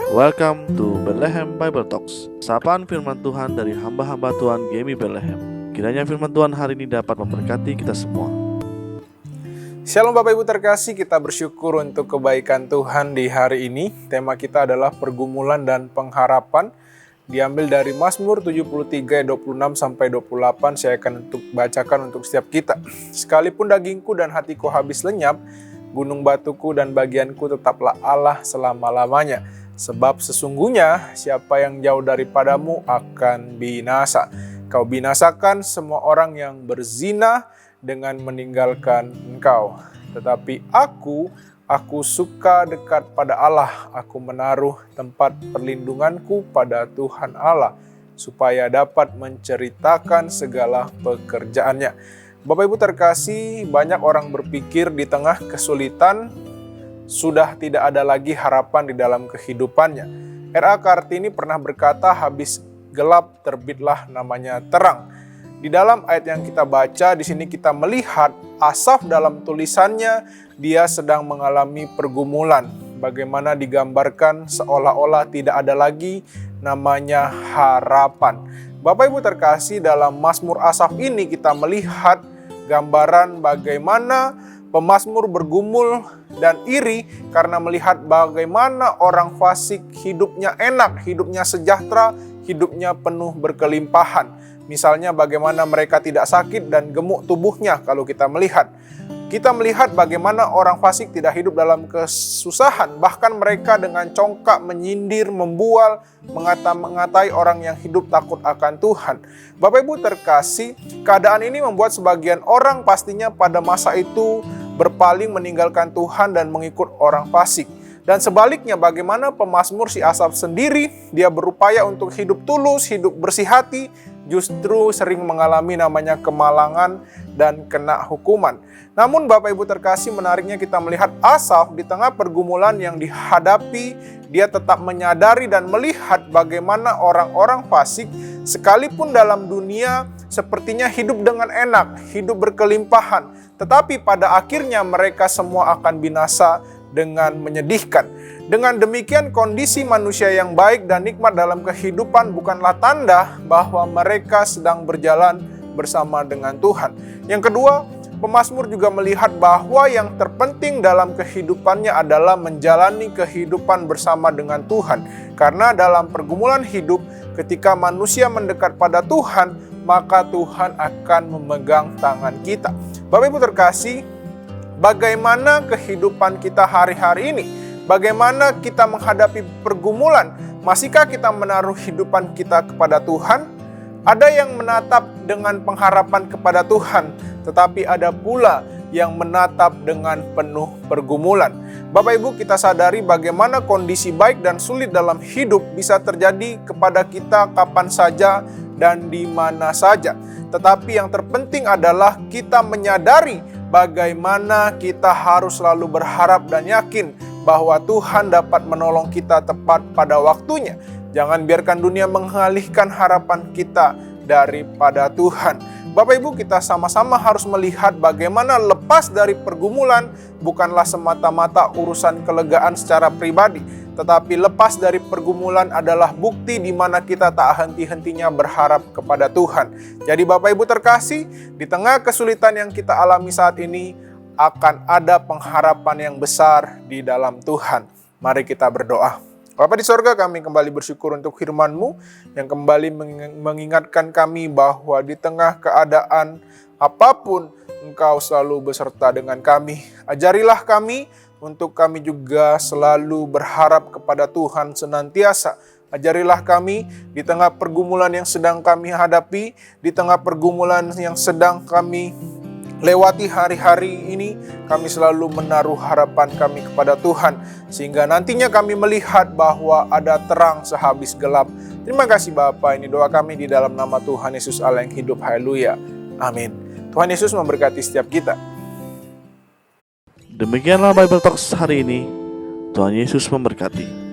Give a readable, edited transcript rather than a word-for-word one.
Welcome to Bethlehem Bible Talks. Sapaan firman Tuhan dari hamba-hamba Tuhan GMI Bethlehem. Kiranya firman Tuhan hari ini dapat memberkati kita semua. Shalom Bapak Ibu terkasih, kita bersyukur untuk kebaikan Tuhan di hari ini. Tema kita adalah pergumulan dan pengharapan. Diambil dari Mazmur 73 ayat 26 sampai 28. Saya akan bacakan untuk setiap kita. Sekalipun dagingku dan hatiku habis lenyap, gunung batuku dan bagianku tetaplah Allah selama-lamanya. Sebab sesungguhnya siapa yang jauh daripadamu akan binasa. Kau binasakan semua orang yang berzina dengan meninggalkan engkau. Tetapi aku suka dekat pada Allah. Aku menaruh tempat perlindunganku pada Tuhan Allah, supaya dapat menceritakan segala pekerjaannya. Bapak Ibu terkasih, banyak orang berpikir di tengah kesulitan sudah tidak ada lagi harapan di dalam kehidupannya. R.A. Kartini pernah berkata, habis gelap terbitlah namanya terang. Di dalam ayat yang kita baca, di sini kita melihat Asaf dalam tulisannya, dia sedang mengalami pergumulan. Bagaimana digambarkan seolah-olah tidak ada lagi namanya harapan. Bapak Ibu terkasih, dalam Mazmur Asaf ini kita melihat gambaran bagaimana pemazmur bergumul dan iri karena melihat bagaimana orang fasik hidupnya enak, hidupnya sejahtera, hidupnya penuh berkelimpahan. Misalnya bagaimana mereka tidak sakit dan gemuk tubuhnya kalau kita melihat. Kita melihat bagaimana orang fasik tidak hidup dalam kesusahan. Bahkan mereka dengan congkak menyindir, membual, mengatai orang yang hidup takut akan Tuhan. Bapak Ibu terkasih, keadaan ini membuat sebagian orang pastinya pada masa itu berpaling meninggalkan Tuhan dan mengikut orang fasik. Dan sebaliknya bagaimana pemazmur si Asaf sendiri, dia berupaya untuk hidup tulus, hidup bersih hati, justru sering mengalami namanya kemalangan dan kena hukuman. Namun Bapak Ibu terkasih, menariknya kita melihat Asaf di tengah pergumulan yang dihadapi, dia tetap menyadari dan melihat bagaimana orang-orang fasik sekalipun dalam dunia sepertinya hidup dengan enak, hidup berkelimpahan, tetapi pada akhirnya mereka semua akan binasa dengan menyedihkan. Dengan demikian, kondisi manusia yang baik dan nikmat dalam kehidupan bukanlah tanda bahwa mereka sedang berjalan bersama dengan Tuhan. Yang kedua, pemazmur juga melihat bahwa yang terpenting dalam kehidupannya adalah menjalani kehidupan bersama dengan Tuhan. Karena dalam pergumulan hidup, ketika manusia mendekat pada Tuhan, maka Tuhan akan memegang tangan kita. Bapak Ibu terkasih, bagaimana kehidupan kita hari-hari ini? Bagaimana kita menghadapi pergumulan? Masihkah kita menaruh kehidupan kita kepada Tuhan? Ada yang menatap dengan pengharapan kepada Tuhan, tetapi ada pula yang menatap dengan penuh pergumulan. Bapak Ibu, kita sadari bagaimana kondisi baik dan sulit dalam hidup bisa terjadi kepada kita kapan saja dan di mana saja. Tetapi yang terpenting adalah kita menyadari bagaimana kita harus selalu berharap dan yakin bahwa Tuhan dapat menolong kita tepat pada waktunya. Jangan biarkan dunia mengalihkan harapan kita daripada Tuhan. Bapak Ibu, kita sama-sama harus melihat bagaimana lepas dari pergumulan bukanlah semata-mata urusan kelegaan secara pribadi, tetapi lepas dari pergumulan adalah bukti di mana kita tak henti-hentinya berharap kepada Tuhan. Jadi Bapak Ibu terkasih, di tengah kesulitan yang kita alami saat ini, akan ada pengharapan yang besar di dalam Tuhan. Mari kita berdoa. Bapa di sorga, kami kembali bersyukur untuk firman-Mu yang kembali mengingatkan kami bahwa di tengah keadaan apapun, Engkau selalu beserta dengan kami. Ajarilah kami untuk kami juga selalu berharap kepada Tuhan senantiasa. Ajarilah kami di tengah pergumulan yang sedang kami hadapi, di tengah pergumulan yang sedang kami lewati hari-hari ini, kami selalu menaruh harapan kami kepada Tuhan, sehingga nantinya kami melihat bahwa ada terang sehabis gelap. Terima kasih Bapa, ini doa kami di dalam nama Tuhan Yesus Allah yang hidup. Haleluya. Amin. Tuhan Yesus memberkati setiap kita. Demikianlah Bible Talks hari ini. Tuhan Yesus memberkati.